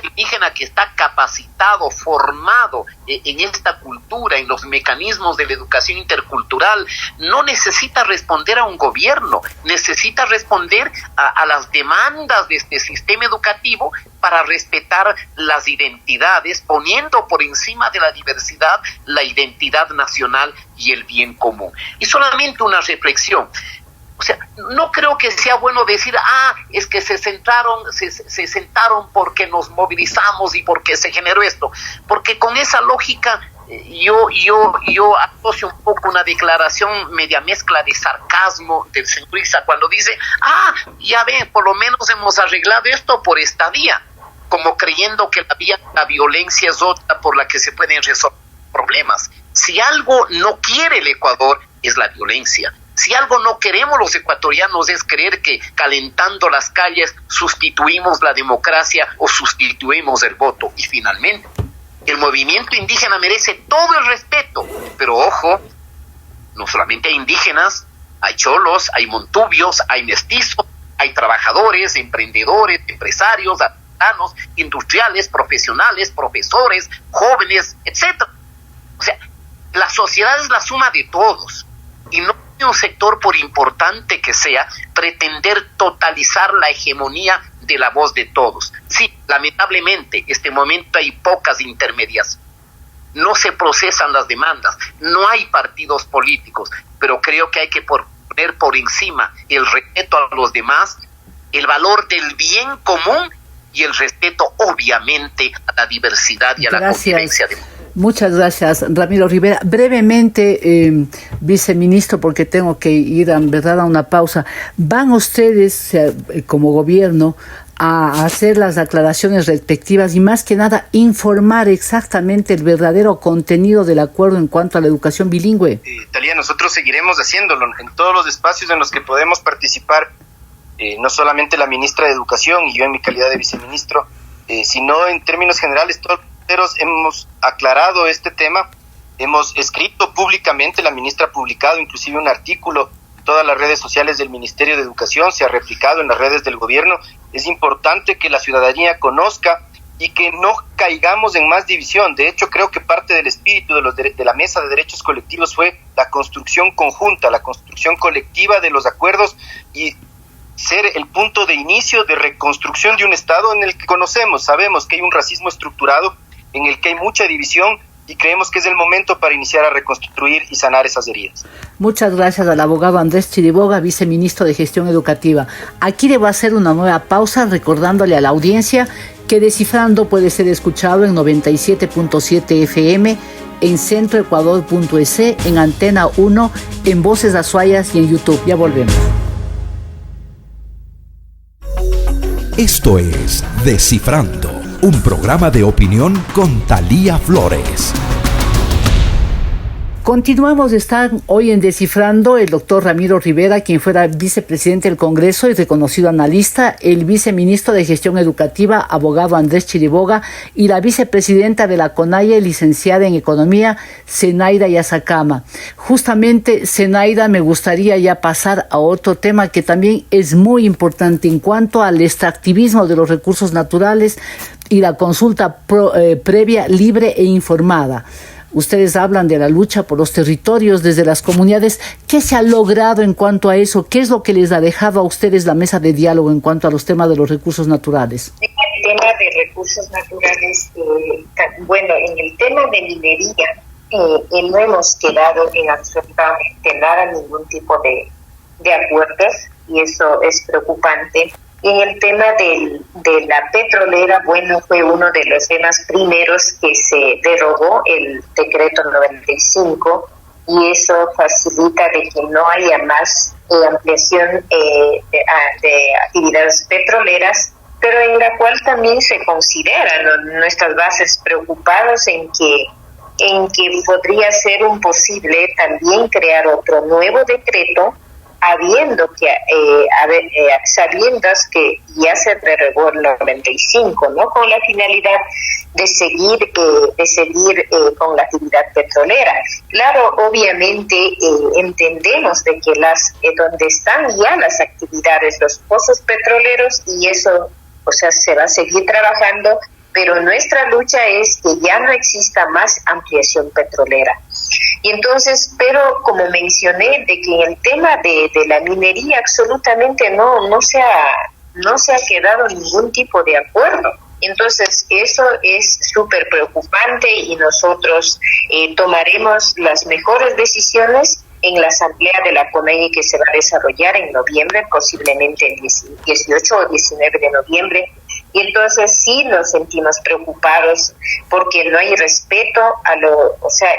S6: indígena que está capacitado, formado en esta cultura, en los mecanismos de la educación intercultural, no necesita responder a un gobierno, necesita responder a las demandas de este sistema educativo para respetar las identidades, poniendo por encima de la diversidad la identidad nacional y el bien común. Y solamente una reflexión. O sea, no creo que sea bueno decir, es que se sentaron porque nos movilizamos y porque se generó esto. Porque con esa lógica yo asocio un poco una declaración media mezcla de sarcasmo del señor Issa cuando dice, ya ven, por lo menos hemos arreglado esto por esta vía, como creyendo que la violencia es otra por la que se pueden resolver problemas. Si algo no quiere el Ecuador es la violencia. Si algo no queremos los ecuatorianos es creer que calentando las calles sustituimos la democracia o sustituimos el voto. Y finalmente, el movimiento indígena merece todo el respeto, pero ojo, no solamente hay indígenas, hay cholos, hay montubios, hay mestizos, hay trabajadores, emprendedores, empresarios, ciudadanos, industriales, profesionales, profesores, jóvenes, etcétera. O sea, la sociedad es la suma de todos y no hay un sector, por importante que sea, pretender totalizar la hegemonía de la voz de todos. Sí, lamentablemente, este momento hay pocas intermedias. No se procesan las demandas, no hay partidos políticos, pero creo que hay que poner por encima el respeto a los demás, el valor del bien común y el respeto, obviamente, a la diversidad y a la convivencia democrática.
S3: Muchas gracias, Ramiro Rivera. Brevemente, viceministro, porque tengo que ir en verdad a una pausa. ¿Van ustedes, como gobierno, a hacer las aclaraciones respectivas y más que nada informar exactamente el verdadero contenido del acuerdo en cuanto a la educación bilingüe?
S4: Talía, nosotros seguiremos haciéndolo en todos los espacios en los que podemos participar, no solamente la ministra de Educación y yo en mi calidad de viceministro, sino en términos generales todos hemos aclarado este tema, hemos escrito públicamente, la ministra ha publicado inclusive un artículo en todas las redes sociales del Ministerio de Educación, se ha replicado en las redes del gobierno. Es importante que la ciudadanía conozca y que no caigamos en más división. De hecho, creo que parte del espíritu de la Mesa de Derechos Colectivos fue la construcción conjunta, la construcción colectiva de los acuerdos y ser el punto de inicio de reconstrucción de un Estado en el que sabemos que hay un racismo estructurado, en el que hay mucha división y creemos que es el momento para iniciar a reconstruir y sanar esas heridas.
S3: Muchas gracias al abogado Andrés Chiriboga, viceministro de Gestión Educativa. Aquí le voy a hacer una nueva pausa recordándole a la audiencia que Descifrando puede ser escuchado en 97.7 FM, en centroecuador.es, en Antena 1, en Voces Azuayas y en YouTube. Ya volvemos.
S2: Esto es Descifrando, un programa de opinión con Thalía Flores.
S3: Continuamos, están hoy en Descifrando el doctor Ramiro Rivera, quien fuera vicepresidente del Congreso y reconocido analista, el viceministro de Gestión Educativa, abogado Andrés Chiriboga, y la vicepresidenta de la CONAIE, licenciada en Economía, Zenaida Yazacama. Justamente, Zenaida, me gustaría ya pasar a otro tema que también es muy importante en cuanto al extractivismo de los recursos naturales y la consulta previa, libre e informada. Ustedes hablan de la lucha por los territorios desde las comunidades. ¿Qué se ha logrado en cuanto a eso? ¿Qué es lo que les ha dejado a ustedes la mesa de diálogo en cuanto a los temas de los recursos naturales?
S5: En el tema de recursos naturales, bueno, en el tema de minería, no hemos quedado en absolutamente nada, ningún tipo de acuerdos, y eso es preocupante. Y en el tema de la petrolera, bueno, fue uno de los temas primeros que se derogó el decreto 95, y eso facilita de que no haya más ampliación de actividades petroleras, pero en la cual también se consideran nuestras bases preocupados en que podría ser un posible también crear otro nuevo decreto, sabiendas que ya se derogó el 95, ¿no? Con la finalidad de seguir con la actividad petrolera. Claro, obviamente entendemos de que donde están ya las actividades, los pozos petroleros, y eso, o sea, se va a seguir trabajando, pero nuestra lucha es que ya no exista más ampliación petrolera. Y entonces, pero como mencioné, de que en el tema de la minería absolutamente no se ha quedado ningún tipo de acuerdo. Entonces, eso es súper preocupante y nosotros tomaremos las mejores decisiones en la asamblea de la CONAIE que se va a desarrollar en noviembre, posiblemente el 18 o 19 de noviembre. Y entonces sí nos sentimos preocupados porque no hay respeto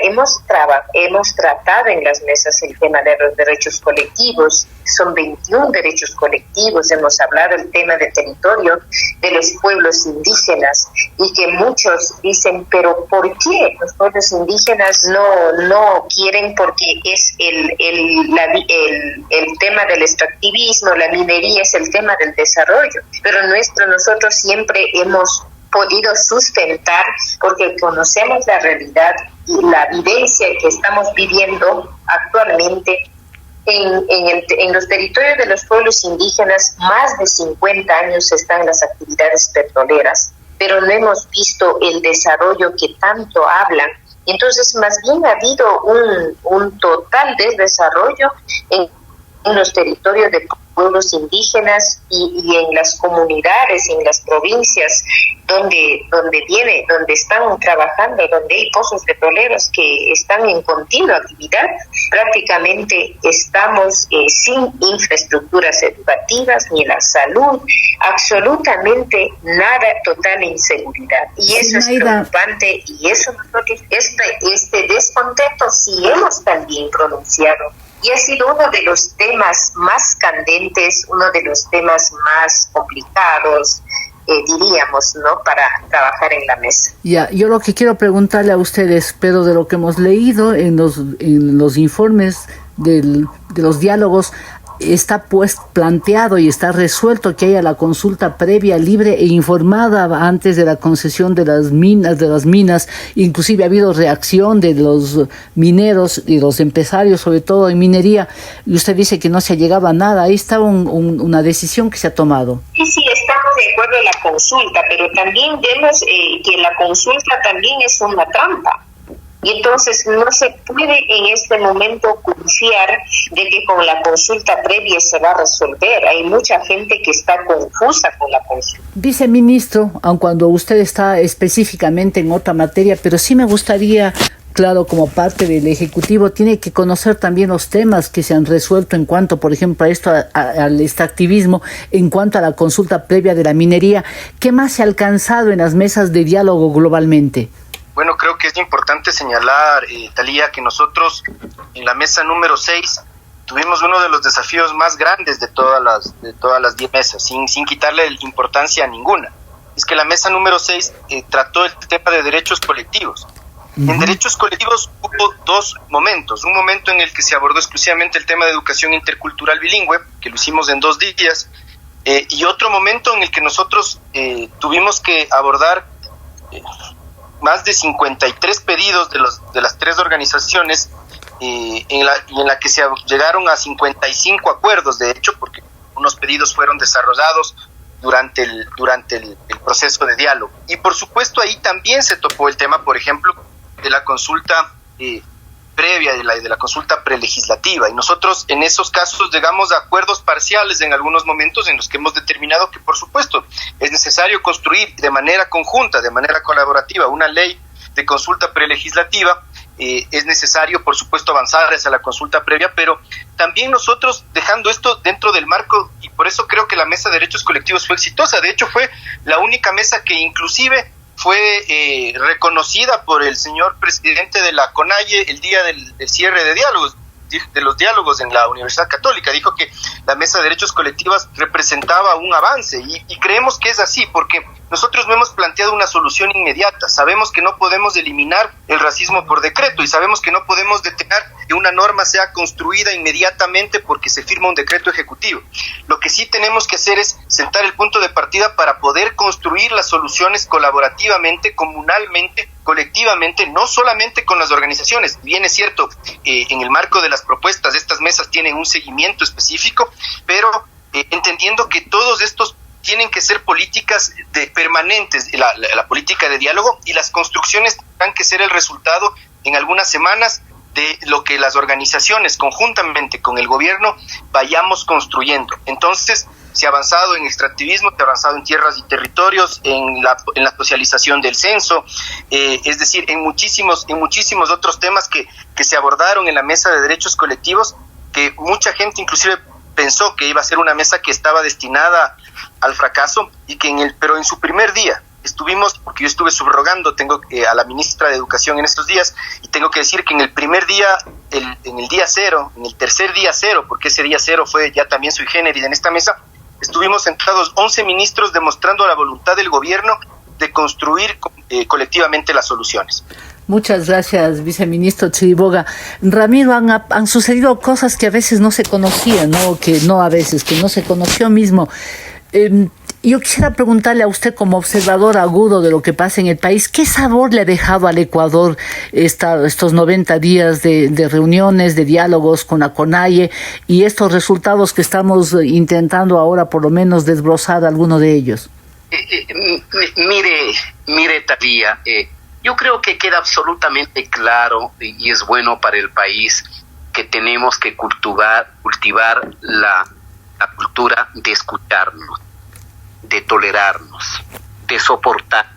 S5: hemos tratado en las mesas el tema de los derechos colectivos, son 21 derechos colectivos, hemos hablado del tema del territorio de los pueblos indígenas, y que muchos dicen, pero ¿por qué los pueblos indígenas no quieren? Porque es el tema del extractivismo, la minería es el tema del desarrollo, pero nosotros siempre hemos podido sustentar, porque conocemos la realidad y la vivencia que estamos viviendo actualmente, en los territorios de los pueblos indígenas más de 50 años están las actividades petroleras, pero no hemos visto el desarrollo que tanto hablan. Entonces, más bien ha habido un total desarrollo en los territorios de pueblos indígenas y en las comunidades, en las provincias donde están trabajando, donde hay pozos petroleros que están en continua actividad. Prácticamente estamos sin infraestructuras educativas ni la salud, absolutamente nada, total inseguridad. Y eso es preocupante, y eso nosotros, este descontento sí hemos también pronunciado. Y ha sido uno de los temas más candentes, uno de los temas más complicados, diríamos, ¿no?, para trabajar en la mesa.
S3: Ya, yo lo que quiero preguntarle a ustedes, pero de lo que hemos leído en los informes de los diálogos, está pues planteado y está resuelto que haya la consulta previa, libre e informada antes de la concesión de las minas. Inclusive ha habido reacción de los mineros y los empresarios, sobre todo en minería, y usted dice que no se ha llegado a nada. Ahí está una decisión que se ha tomado.
S5: Sí, estamos de acuerdo en la consulta, pero también vemos que la consulta también es una trampa. Y entonces no se puede en este momento confiar de que con la consulta previa se va a resolver. Hay mucha gente que está confusa con la consulta.
S3: Viceministro, aun cuando usted está específicamente en otra materia, pero sí me gustaría, claro, como parte del Ejecutivo, tiene que conocer también los temas que se han resuelto en cuanto, por ejemplo, a esto, al extractivismo, en cuanto a la consulta previa de la minería. ¿Qué más se ha alcanzado en las mesas de diálogo globalmente?
S4: Bueno, creo que es importante señalar, Thalía, que nosotros en la mesa número 6 tuvimos uno de los desafíos más grandes de todas las 10 mesas, sin quitarle importancia a ninguna. Es que la mesa número 6 trató el tema de derechos colectivos. Uh-huh. En derechos colectivos hubo dos momentos. Un momento en el que se abordó exclusivamente el tema de educación intercultural bilingüe, que lo hicimos en 2 días, y otro momento en el que nosotros tuvimos que abordar más de 53 pedidos de las 3 organizaciones, en la que se llegaron a 55 acuerdos, de hecho, porque unos pedidos fueron desarrollados durante el proceso de diálogo. Y por supuesto ahí también se tocó el tema, por ejemplo, de la consulta previa, de la consulta prelegislativa, y nosotros en esos casos llegamos a acuerdos parciales en algunos momentos en los que hemos determinado que por supuesto es necesario construir de manera conjunta, de manera colaborativa, una ley de consulta prelegislativa. Es necesario por supuesto avanzar hacia la consulta previa, pero también nosotros dejando esto dentro del marco, y por eso creo que la mesa de derechos colectivos fue exitosa. De hecho fue la única mesa que inclusive fue reconocida por el señor presidente de la CONAIE el día del cierre de los diálogos en la Universidad Católica. Dijo que la mesa de derechos colectivos representaba un avance, y creemos que es así, porque nosotros no hemos planteado una solución inmediata. Sabemos que no podemos eliminar el racismo por decreto, y sabemos que no podemos detener que una norma sea construida inmediatamente porque se firma un decreto ejecutivo. Lo que sí tenemos que hacer es sentar el punto de partida para poder construir las soluciones colaborativamente, comunalmente, colectivamente, no solamente con las organizaciones. Bien es cierto, en el marco de las propuestas, estas mesas tienen un seguimiento específico, pero entendiendo que todos estos tienen que ser políticas permanentes, la política de diálogo, y las construcciones tendrán que ser el resultado en algunas semanas de lo que las organizaciones conjuntamente con el gobierno vayamos construyendo. Entonces se ha avanzado en extractivismo, se ha avanzado en tierras y territorios, en la socialización del censo, es decir, en muchísimos otros temas que se abordaron en la mesa de derechos colectivos, que mucha gente inclusive pensó que iba a ser una mesa que estaba destinada al fracaso, y que pero en su primer día estuvimos, porque yo estuve subrogando a la ministra de Educación en estos días, y tengo que decir que en el primer día, en el día 0, en el tercer día 0, porque ese día 0 fue ya también sui generis en esta mesa, estuvimos sentados 11 ministros demostrando la voluntad del gobierno de construir colectivamente las soluciones.
S3: Muchas gracias, viceministro Chiriboga. Ramiro, han sucedido cosas que a veces no se conocían, ¿no? Que no se conoció mismo. Yo quisiera preguntarle a usted, como observador agudo de lo que pasa en el país, ¿qué sabor le ha dejado al Ecuador estos 90 días de reuniones, de diálogos con la CONAIE y estos resultados que estamos intentando ahora por lo menos desbrozar alguno de ellos?
S6: Mire, Thalía, yo creo que queda absolutamente claro y es bueno para el país que tenemos que cultivar la cultura de escucharnos, de tolerarnos, de soportar,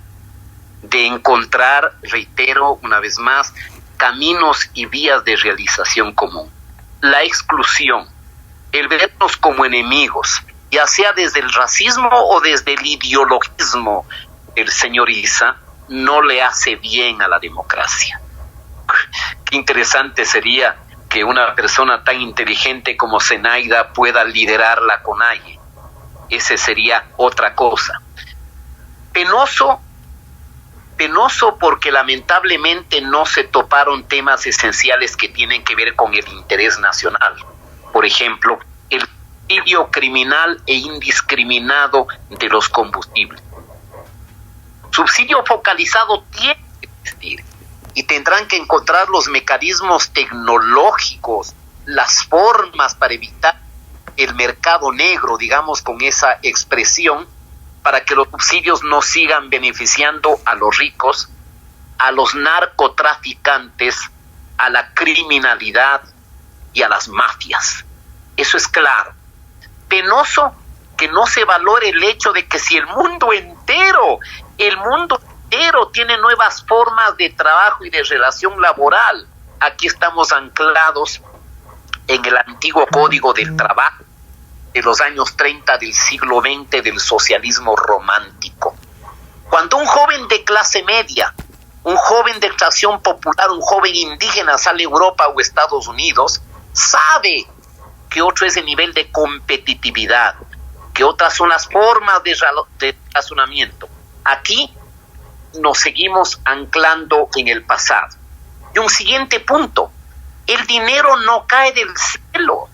S6: de encontrar, reitero una vez más, caminos y vías de realización común. La exclusión, el vernos como enemigos, ya sea desde el racismo o desde el ideologismo del señor Issa, no le hace bien a la democracia. Qué interesante sería que una persona tan inteligente como Zenaida pueda liderar la CONAIE. Ese sería otra cosa. Penoso porque lamentablemente no se toparon temas esenciales que tienen que ver con el interés nacional. Por ejemplo, el subsidio criminal e indiscriminado de los combustibles. Subsidio focalizado tiene que existir y tendrán que encontrar los mecanismos tecnológicos, las formas para evitar el mercado negro, digamos con esa expresión, para que los subsidios no sigan beneficiando a los ricos, a los narcotraficantes, a la criminalidad y a las mafias. Eso es claro. Penoso que no se valore el hecho de que si el mundo entero tiene nuevas formas de trabajo y de relación laboral, aquí estamos anclados en el antiguo Código del Trabajo de los años 30 del siglo XX del socialismo romántico. Cuando un joven de clase media, un joven de extracción popular, un joven indígena sale a Europa o Estados Unidos, sabe que otro es el nivel de competitividad, que otras son las formas de razonamiento. Aquí nos seguimos anclando en el pasado. Y un siguiente punto, el dinero no cae del cielo.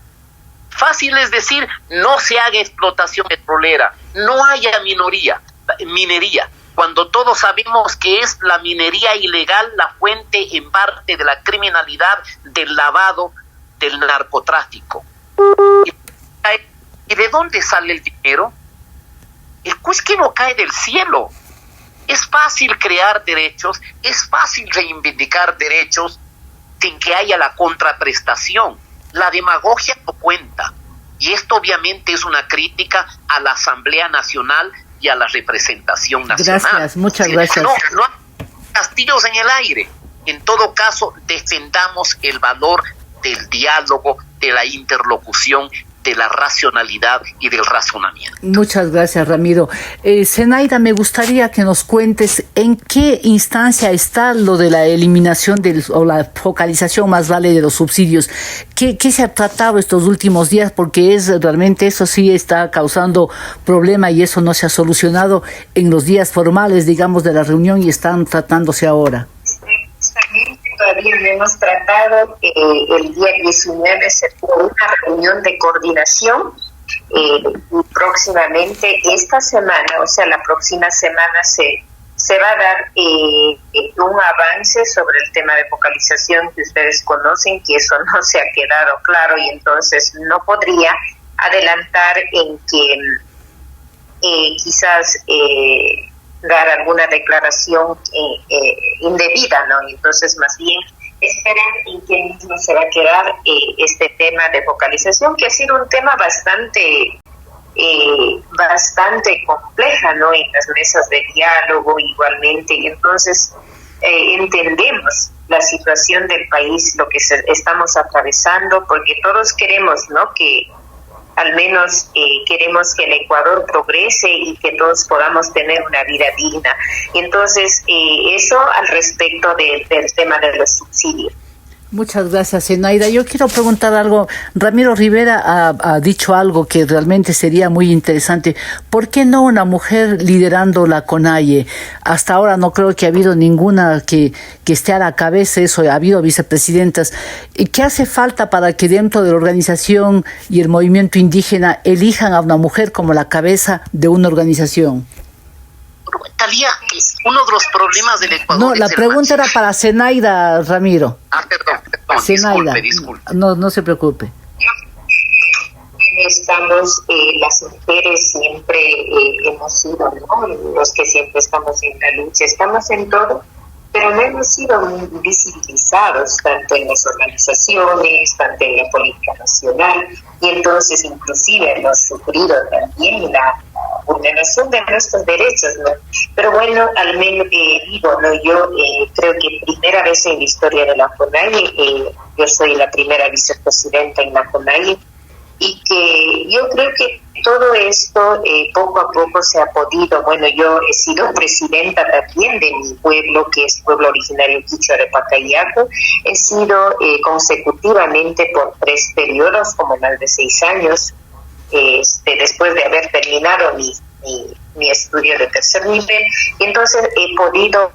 S6: Fácil es decir, no se haga explotación petrolera, no haya minería, cuando todos sabemos que es la minería ilegal la fuente en parte de la criminalidad, del lavado, del narcotráfico. ¿Y de dónde sale el dinero? El es que no cae del cielo. Es fácil crear derechos, es fácil reivindicar derechos sin que haya la contraprestación. La demagogia no cuenta. Y esto obviamente es una crítica a la Asamblea Nacional y a la representación nacional.
S3: Gracias, muchas gracias.
S6: No castillos en el aire. En todo caso, defendamos el valor del diálogo, de la interlocución, de la racionalidad y del razonamiento.
S3: Muchas gracias, Ramiro. Zenaida, me gustaría que nos cuentes en qué instancia está lo de la eliminación o la focalización, más vale, de los subsidios. ¿Qué se ha tratado estos últimos días? Porque realmente eso sí está causando problema y eso no se ha solucionado en los días formales, digamos, de la reunión y están tratándose ahora.
S5: Todavía no hemos tratado. El día 19 se tuvo una reunión de coordinación. Próximamente, esta semana, o sea, la próxima semana se va a dar un avance sobre el tema de focalización que ustedes conocen, que eso no se ha quedado claro y entonces no podría adelantar en que quizás dar alguna declaración indebida, ¿no? Entonces, más bien, esperar en qué mismo se va a quedar este tema de focalización, que ha sido un tema bastante compleja, ¿no? En las mesas de diálogo igualmente, y entonces entendemos la situación del país, lo que estamos atravesando, porque todos queremos, ¿no? Que al menos queremos que el Ecuador progrese y que todos podamos tener una vida digna. Entonces, eso al respecto del tema de los subsidios.
S3: Muchas gracias, Zenaida. Yo quiero preguntar algo. Ramiro Rivera ha dicho algo que realmente sería muy interesante. ¿Por qué no una mujer liderando la CONAIE? Hasta ahora no creo que ha habido ninguna que esté a la cabeza. Eso, ha habido vicepresidentas. ¿Y qué hace falta para que dentro de la organización y el movimiento indígena elijan a una mujer como la cabeza de una organización?
S6: Talía, uno de los problemas del Ecuador.
S3: No, la pregunta era para Zenaida, Ramiro.
S6: Perdón,
S3: Zenaida,
S6: disculpe.
S3: No se preocupe.
S5: Estamos, las mujeres siempre hemos sido, ¿no? Los que siempre estamos en la lucha, estamos en todo, pero no hemos sido muy visibilizados tanto en las organizaciones, tanto en la política nacional, y entonces inclusive hemos sufrido también la vulneración de nuestros derechos, ¿no? Pero bueno, al menos digo, ¿no? Yo creo que primera vez en la historia de la CONAIE, yo soy la primera vicepresidenta en la CONAIE, y que yo creo que todo esto poco a poco se ha podido. Bueno, yo he sido presidenta también de mi pueblo, que es pueblo originario quichua de Pacayaco. He sido consecutivamente por 3 periodos, como más de 6 años, después de haber terminado mi estudio de tercer nivel, y entonces he podido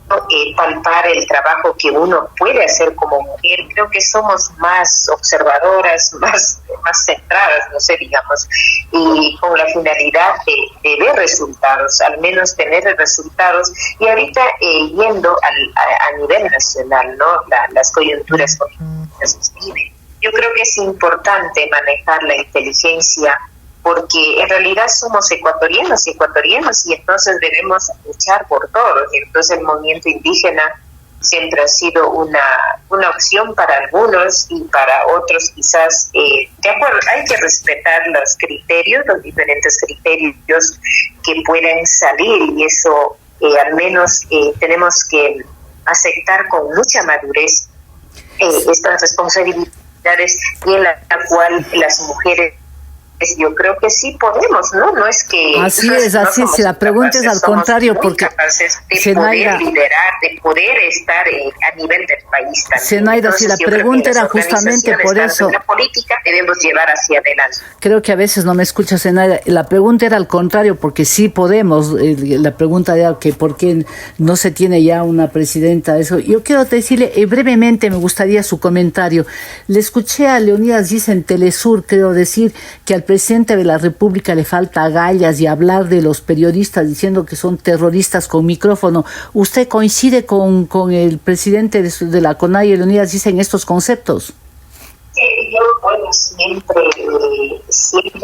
S5: palpar el trabajo que uno puede hacer como mujer. Creo que somos más observadoras, más centradas, no sé, digamos, y con la finalidad de ver resultados, al menos tener resultados. Y ahorita yendo a nivel nacional, ¿no? Las coyunturas políticas que viven, yo creo que es importante manejar la inteligencia, porque en realidad somos ecuatorianos y entonces debemos luchar por todo. Entonces el movimiento indígena siempre ha sido una opción para algunos, y para otros quizás, de acuerdo, hay que respetar los criterios, los diferentes criterios que pueden salir, y eso al menos tenemos que aceptar con mucha madurez estas responsabilidades, y en la cual las mujeres, yo creo que sí podemos, ¿no? No es que...
S3: Así es, si la pregunta es al contrario, porque...
S5: de Zenaida, poder liderar, de poder estar a nivel del país también.
S3: Zenaida, si la pregunta era justamente por eso...
S5: La política debemos llevar hacia adelante.
S3: Creo que a veces no me escucha, Zenaida. La pregunta era al contrario, porque sí podemos. La pregunta era que por qué no se tiene ya una presidenta. Eso. Yo quiero decirle, brevemente me gustaría su comentario. Le escuché a Leonidas Giza en Telesur, creo decir, que al presidente de la República le falta agallas, y hablar de los periodistas diciendo que son terroristas con micrófono. ¿Usted coincide con el presidente de la CONAIE, Leonidas Giza, en estos conceptos?
S5: Yo, bueno, siempre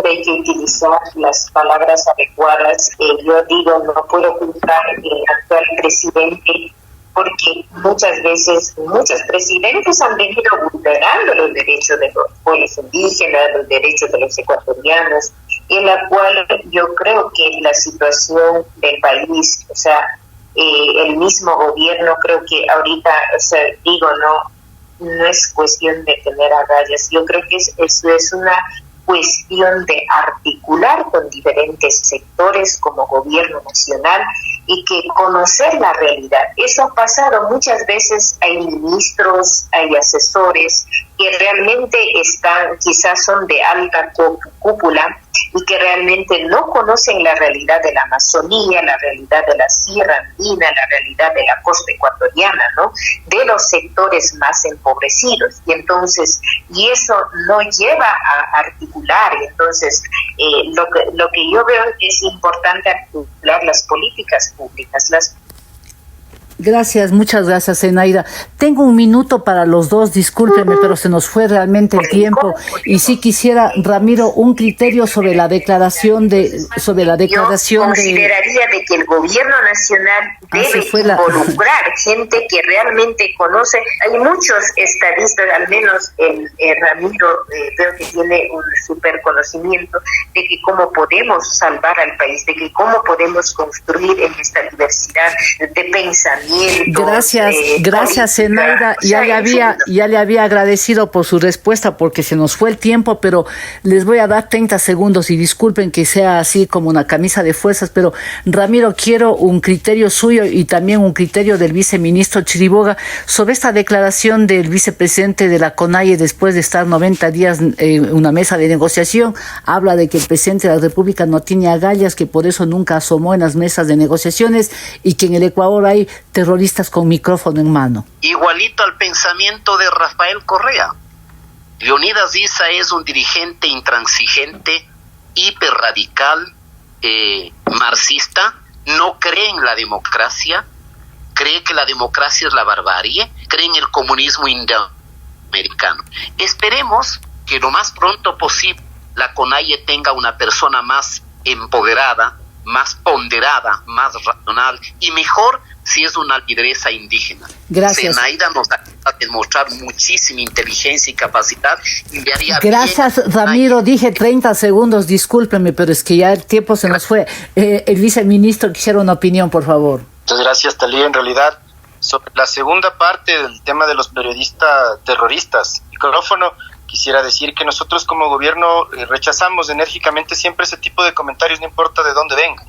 S5: hay que utilizar las palabras adecuadas. Yo digo, no puedo culpar al actual presidente, porque muchas veces muchos presidentes han venido vulnerando los derechos de los pueblos indígenas, los derechos de los ecuatorianos, en la cual yo creo que la situación del país, o sea, el mismo gobierno, creo que ahorita, o sea, digo, no es cuestión de tener agallas. Yo creo que eso es una cuestión de articular con diferentes sectores como gobierno nacional, y que conocer la realidad. Eso ha pasado muchas veces. Hay ministros, hay asesores que realmente quizás son de alta cúpula, y que realmente no conocen la realidad de la Amazonía, la realidad de la Sierra Andina, la realidad de la costa ecuatoriana, ¿no? De los sectores más empobrecidos. Y eso no lleva a articular. Entonces, lo que yo veo es importante articular las políticas públicas.
S3: Gracias, muchas gracias, Zenaida. Tengo un minuto para los dos, discúlpeme, pero se nos fue realmente el tiempo. Y sí quisiera, Ramiro, un criterio sobre la declaración
S5: Yo consideraría de que el gobierno nacional debe involucrar gente que realmente conoce. Hay muchos estadistas, al menos Ramiro veo que tiene un super conocimiento de que cómo podemos salvar al país, de que cómo podemos construir en esta diversidad de pensamiento.
S3: Gracias, Zenaida. Ya le había agradecido por su respuesta, porque se nos fue el tiempo, pero les voy a dar 30 segundos y disculpen que sea así como una camisa de fuerzas, pero Ramiro, quiero un criterio suyo criterio y también un criterio del viceministro Chiriboga sobre esta declaración del vicepresidente de la CONAIE después de estar 90 días en una mesa de negociación. Habla de que el presidente de la República no tiene agallas, que por eso nunca asomó en las mesas de negociaciones y que en el Ecuador hay terroristas con micrófono en mano.
S6: Igualito al pensamiento de Rafael Correa. Leonidas Issa es un dirigente intransigente, hiperradical, marxista, no cree en la democracia, cree que la democracia es la barbarie, cree en el comunismo indoamericano. Esperemos que lo más pronto posible la CONAIE tenga una persona más empoderada, más ponderada, más racional y mejor si es una lideresa indígena.
S3: Gracias.
S6: Zenaida nos va a demostrar muchísima inteligencia y capacidad. Y le haría
S3: Gracias,
S6: bien.
S3: Ramiro. Dije 30 segundos, discúlpeme, pero es que ya el tiempo se nos fue. El viceministro quisiera una opinión, por favor.
S4: Muchas gracias, Talía. En realidad, sobre la segunda parte del tema de los periodistas terroristas, micrófono, quisiera decir que nosotros como gobierno rechazamos enérgicamente siempre ese tipo de comentarios, no importa de dónde vengan,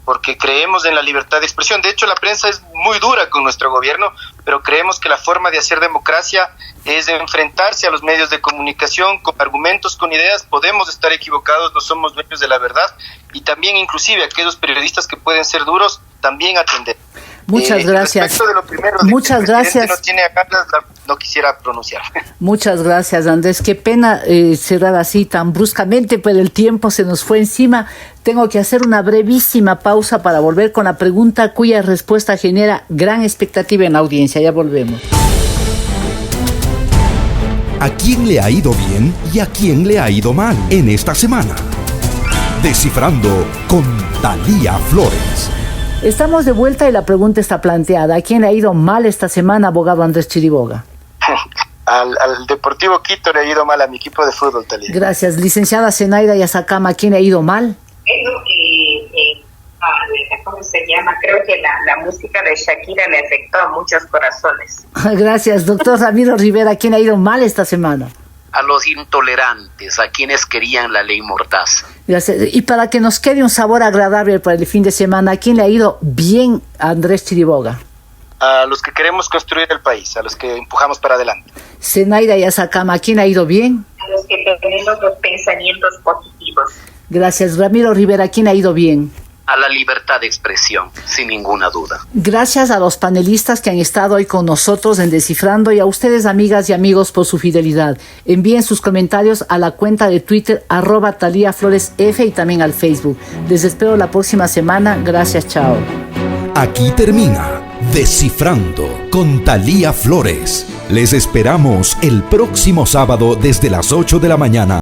S4: porque creemos en la libertad de expresión. De hecho, la prensa es muy dura con nuestro gobierno, pero creemos que la forma de hacer democracia es enfrentarse a los medios de comunicación con argumentos, con ideas. Podemos estar equivocados, no somos dueños de la verdad, y también inclusive aquellos periodistas que pueden ser duros, también atender.
S3: Muchas gracias.
S4: Respecto de lo primero,
S3: Muchas gracias.
S4: No tiene ganas, no quisiera pronunciar.
S3: Muchas gracias, Andrés. Qué pena cerrar así tan bruscamente, pero el tiempo se nos fue encima. Tengo que hacer una brevísima pausa para volver con la pregunta cuya respuesta genera gran expectativa en la audiencia. Ya volvemos.
S2: ¿A quién le ha ido bien y a quién le ha ido mal en esta semana? Descifrando con Thalía Flores.
S3: Estamos de vuelta y la pregunta está planteada. ¿A quién le ha ido mal esta semana, abogado Andrés Chiriboga?
S4: Al Deportivo Quito le ha ido mal, a mi equipo de fútbol, Talía.
S3: Gracias. Licenciada Zenaida Yazakama, ¿a quién le ha ido mal?
S5: ¿Cómo se llama? Creo que la música de Shakira le afectó a muchos corazones.
S3: Gracias. Doctor Ramiro Rivera, ¿a quién le ha ido mal esta semana?
S6: A los intolerantes, a quienes querían la ley Mordaza.
S3: Gracias. Y para que nos quede un sabor agradable para el fin de semana, ¿a quién le ha ido bien a Andrés Chiriboga?
S4: A los que queremos construir el país, a los que empujamos para adelante.
S3: Zenaida Yazakama, ¿a quién le ha ido bien?
S5: A los que tenemos los pensamientos positivos.
S3: Gracias. Ramiro Rivera, ¿a quién le ha ido bien?
S6: A la libertad de expresión, sin ninguna duda.
S3: Gracias a los panelistas que han estado hoy con nosotros en Descifrando y a ustedes, amigas y amigos, por su fidelidad. Envíen sus comentarios a la cuenta de Twitter @TalíaFloresF y también al Facebook. Les espero la próxima semana. Gracias, chao.
S2: Aquí termina Descifrando con Thalía Flores. Les esperamos el próximo sábado desde las 8 de la mañana.